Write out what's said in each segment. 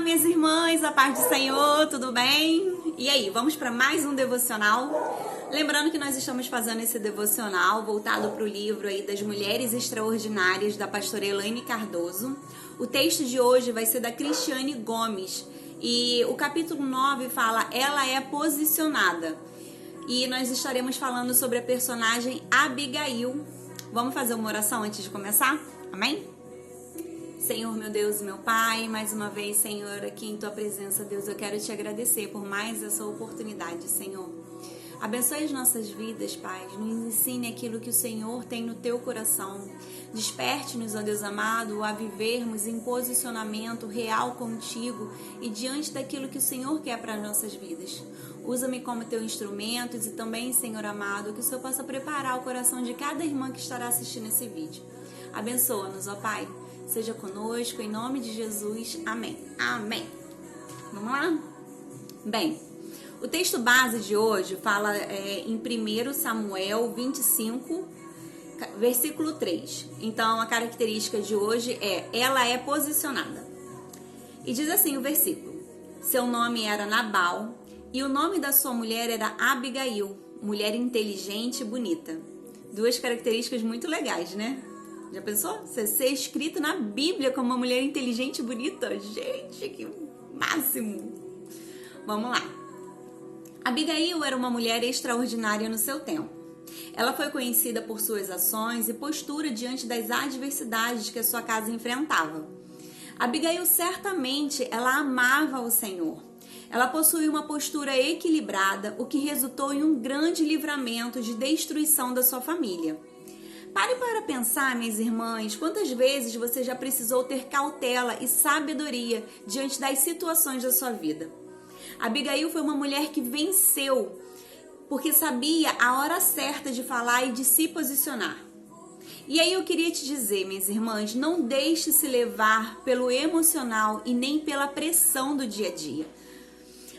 minhas irmãs, a paz do Senhor, tudo bem? E aí, vamos para mais um devocional? Lembrando que nós estamos fazendo esse devocional voltado para o livro aí das Mulheres Extraordinárias da pastora Elaine Cardoso. O texto de hoje vai ser da Cristiane Gomes e o capítulo 9 fala Ela é posicionada. E nós estaremos falando sobre a personagem Abigail. Vamos fazer uma oração antes de começar? Amém? Senhor, meu Deus e meu Pai, mais uma vez, Senhor, aqui em Tua presença, Deus, eu quero Te agradecer por mais essa oportunidade, Senhor. Abençoe as nossas vidas, Pai, nos ensine aquilo que o Senhor tem no Teu coração. Desperte-nos, ó Deus amado, a vivermos em posicionamento real contigo e diante daquilo que o Senhor quer para as nossas vidas. Usa-me como Teu instrumento e também, Senhor amado, que o Senhor possa preparar o coração de cada irmã que estará assistindo esse vídeo. Abençoa-nos, ó Pai. Seja conosco, em nome de Jesus. Amém. Amém. Vamos lá? Bem, o texto base de hoje fala em 1 Samuel 25, versículo 3. Então, a característica de hoje é, ela é posicionada. E diz assim o versículo. Seu nome era Nabal e o nome da sua mulher era Abigail, mulher inteligente e bonita. Duas características muito legais, né? Já pensou? Você ser escrito na Bíblia como uma mulher inteligente e bonita? Gente, que máximo! Vamos lá. Abigail era uma mulher extraordinária no seu tempo. Ela foi conhecida por suas ações e postura diante das adversidades que a sua casa enfrentava. Abigail certamente ela amava o Senhor. Ela possuía uma postura equilibrada, o que resultou em um grande livramento de destruição da sua família. Pare para pensar, minhas irmãs, quantas vezes você já precisou ter cautela e sabedoria diante das situações da sua vida. Abigail foi uma mulher que venceu, porque sabia a hora certa de falar e de se posicionar. E aí eu queria te dizer, minhas irmãs, não deixe se levar pelo emocional e nem pela pressão do dia a dia.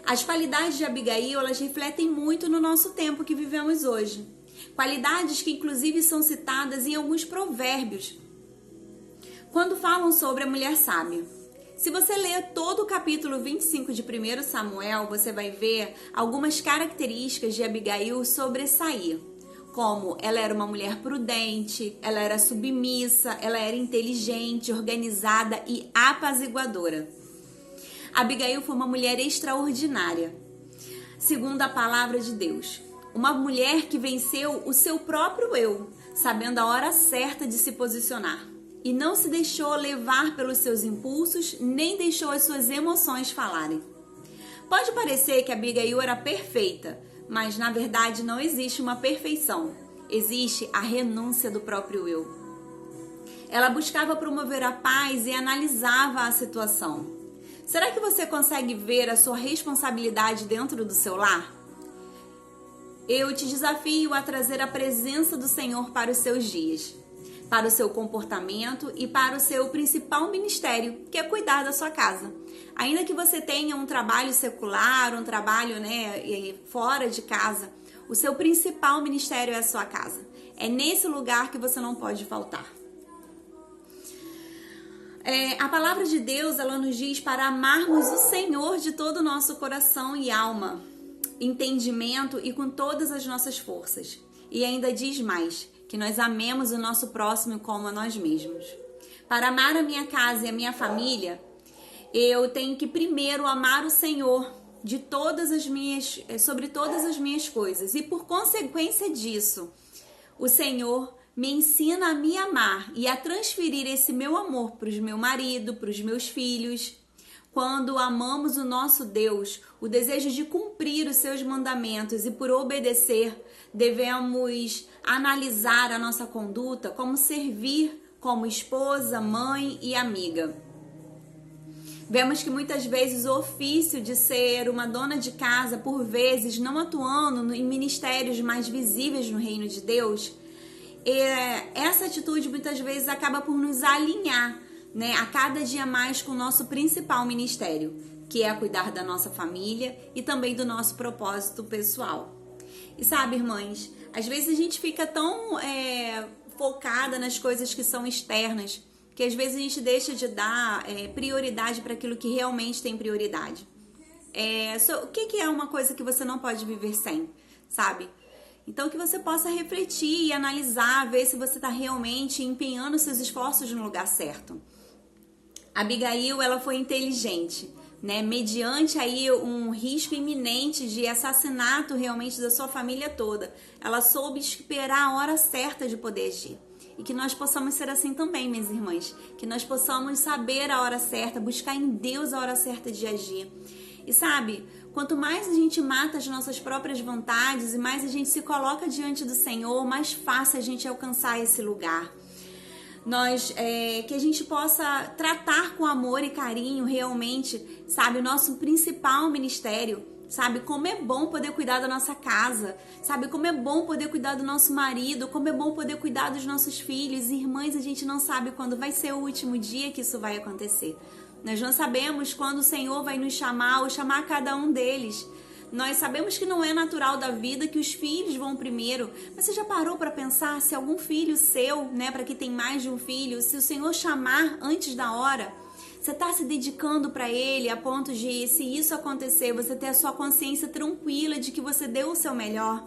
As qualidades de Abigail, elas refletem muito no nosso tempo que vivemos hoje. Qualidades que inclusive são citadas em alguns provérbios, quando falam sobre a mulher sábia. Se você ler todo o capítulo 25 de 1 Samuel, você vai ver algumas características de Abigail sobressair, como ela era uma mulher prudente, ela era submissa, ela era inteligente, organizada e apaziguadora. Abigail foi uma mulher extraordinária, segundo a palavra de Deus. Uma mulher que venceu o seu próprio eu, sabendo a hora certa de se posicionar. E não se deixou levar pelos seus impulsos, nem deixou as suas emoções falarem. Pode parecer que Abigail era perfeita, mas na verdade não existe uma perfeição. Existe a renúncia do próprio eu. Ela buscava promover a paz e analisava a situação. Será que você consegue ver a sua responsabilidade dentro do seu lar? Eu te desafio a trazer a presença do Senhor para os seus dias, para o seu comportamento e para o seu principal ministério, que é cuidar da sua casa. Ainda que você tenha um trabalho secular, um trabalho fora de casa, o seu principal ministério é a sua casa. É nesse lugar que você não pode faltar. A palavra de Deus, ela nos diz para amarmos o Senhor de todo o nosso coração e alma, entendimento e com todas as nossas forças. E ainda diz mais, que nós amemos o nosso próximo como a nós mesmos. Para amar a minha casa e a minha família, eu tenho que primeiro amar o Senhor sobre todas as minhas coisas. E por consequência disso, o Senhor me ensina a me amar e a transferir esse meu amor para o meu marido, para os meus filhos. Quando amamos o nosso Deus, o desejo de cumprir os seus mandamentos e por obedecer, devemos analisar a nossa conduta como servir como esposa, mãe e amiga. Vemos que muitas vezes o ofício de ser uma dona de casa, por vezes não atuando em ministérios mais visíveis no reino de Deus, essa atitude muitas vezes acaba por nos alinhar, a cada dia mais com o nosso principal ministério, que é cuidar da nossa família e também do nosso propósito pessoal. E sabe, irmãs, às vezes a gente fica tão focada nas coisas que são externas, que às vezes a gente deixa de dar prioridade para aquilo que realmente tem prioridade. O que é uma coisa que você não pode viver sem, sabe? Então que você possa refletir e analisar, ver se você está realmente empenhando seus esforços no lugar certo. Abigail, ela foi inteligente, né? Mediante aí um risco iminente de assassinato realmente da sua família toda, ela soube esperar a hora certa de poder agir. E que nós possamos ser assim também, minhas irmãs. Que nós possamos saber a hora certa, buscar em Deus a hora certa de agir. E sabe, quanto mais a gente mata as nossas próprias vontades e mais a gente se coloca diante do Senhor, mais fácil a gente alcançar esse lugar. Que a gente possa tratar com amor e carinho realmente, sabe, o nosso principal ministério. Sabe, como é bom poder cuidar da nossa casa, sabe, como é bom poder cuidar do nosso marido, como é bom poder cuidar dos nossos filhos. Irmãs, a gente não sabe quando vai ser o último dia que isso vai acontecer. Nós não sabemos quando o Senhor vai nos chamar ou chamar cada um deles. Nós sabemos que não é natural da vida que os filhos vão primeiro, mas você já parou para pensar se algum filho seu, né, para quem tem mais de um filho, se o Senhor chamar antes da hora, você está se dedicando para Ele a ponto de, se isso acontecer, você ter a sua consciência tranquila de que você deu o seu melhor?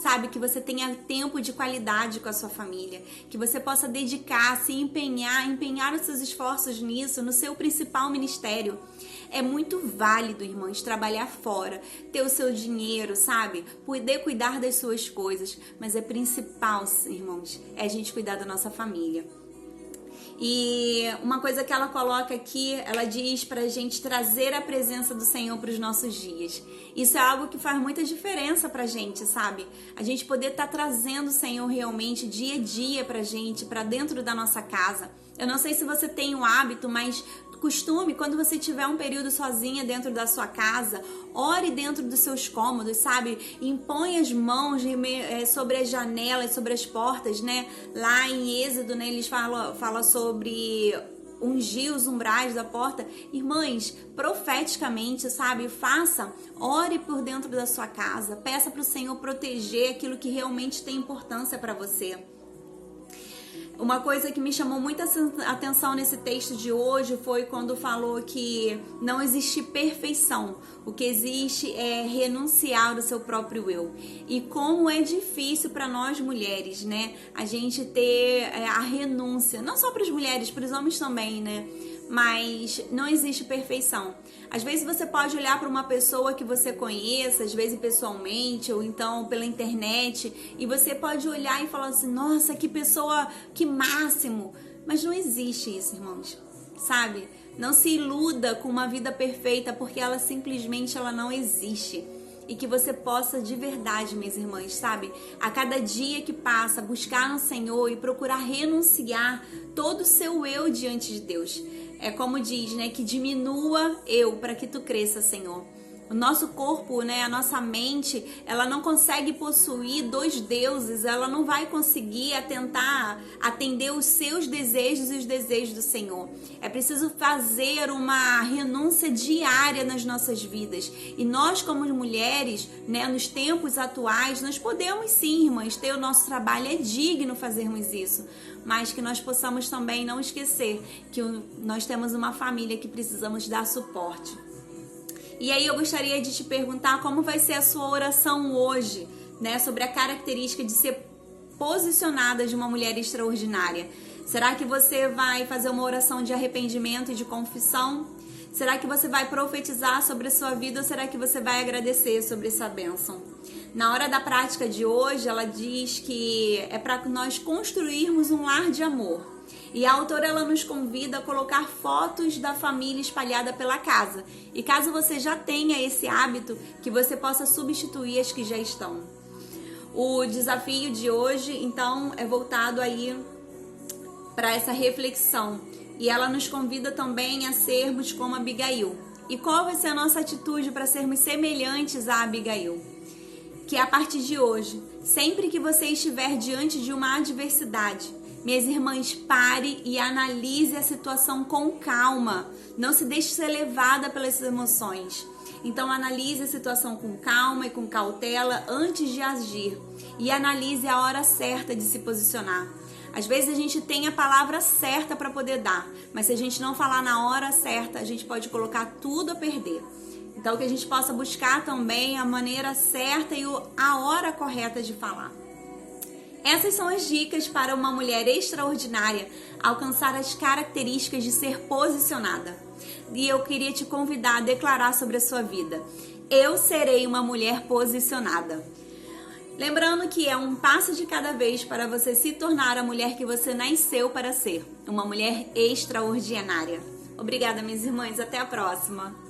Sabe, que você tenha tempo de qualidade com a sua família, que você possa dedicar, se empenhar os seus esforços nisso, no seu principal ministério. É muito válido, irmãos, trabalhar fora, ter o seu dinheiro, sabe, poder cuidar das suas coisas, mas é principal, irmãos, é a gente cuidar da nossa família. E uma coisa que ela coloca aqui, ela diz pra gente trazer a presença do Senhor para os nossos dias. Isso é algo que faz muita diferença pra gente, sabe? A gente poder estar trazendo o Senhor realmente dia a dia pra gente, pra dentro da nossa casa. Eu não sei se você tem o hábito, mas costume, quando você tiver um período sozinha dentro da sua casa, ore dentro dos seus cômodos, sabe? Impõe as mãos sobre as janelas, sobre as portas, né? Lá em Êxodo, né, eles falam sobre ungir os umbrais da porta. Irmãs, profeticamente, sabe? Ore por dentro da sua casa, peça para o Senhor proteger aquilo que realmente tem importância para você. Uma coisa que me chamou muita atenção nesse texto de hoje foi quando falou que não existe perfeição. O que existe é renunciar ao seu próprio eu. E como é difícil para nós mulheres, né? A gente ter a renúncia. Não só para as mulheres, para os homens também, né? Mas não existe perfeição. Às vezes você pode olhar para uma pessoa que você conheça, às vezes pessoalmente ou então pela internet, e você pode olhar e falar assim, nossa, que pessoa, que máximo. Mas não existe isso, irmãos, sabe? Não se iluda com uma vida perfeita, porque ela simplesmente não existe. E que você possa de verdade, minhas irmãs, sabe? A cada dia que passa, buscar no Senhor e procurar renunciar todo o seu eu diante de Deus. É como diz, né? Que diminua eu para que tu cresça, Senhor. O nosso corpo, né, a nossa mente, ela não consegue possuir dois deuses, ela não vai conseguir tentar atender os seus desejos e os desejos do Senhor. É preciso fazer uma renúncia diária nas nossas vidas. E nós, como mulheres, né, nos tempos atuais, nós podemos sim, irmãs, ter o nosso trabalho, é digno fazermos isso. Mas que nós possamos também não esquecer que nós temos uma família que precisamos dar suporte. E aí eu gostaria de te perguntar como vai ser a sua oração hoje, né? Sobre a característica de ser posicionada de uma mulher extraordinária. Será que você vai fazer uma oração de arrependimento e de confissão? Será que você vai profetizar sobre a sua vida ou será que você vai agradecer sobre essa bênção? Na hora da prática de hoje, ela diz que é para nós construirmos um lar de amor. E a autora, ela nos convida a colocar fotos da família espalhada pela casa. E caso você já tenha esse hábito, que você possa substituir as que já estão. O desafio de hoje, então, é voltado aí para essa reflexão. E ela nos convida também a sermos como Abigail. E qual vai ser a nossa atitude para sermos semelhantes a Abigail? Que a partir de hoje, sempre que você estiver diante de uma adversidade, minhas irmãs, pare e analise a situação com calma. Não se deixe ser levada pelas emoções. Então analise a situação com calma e com cautela antes de agir. E analise a hora certa de se posicionar. Às vezes a gente tem a palavra certa para poder dar, mas se a gente não falar na hora certa, a gente pode colocar tudo a perder. Então, que a gente possa buscar também a maneira certa e a hora correta de falar. Essas são as dicas para uma mulher extraordinária alcançar as características de ser posicionada. E eu queria te convidar a declarar sobre a sua vida: eu serei uma mulher posicionada. Lembrando que é um passo de cada vez para você se tornar a mulher que você nasceu para ser, uma mulher extraordinária. Obrigada, minhas irmãs, até a próxima.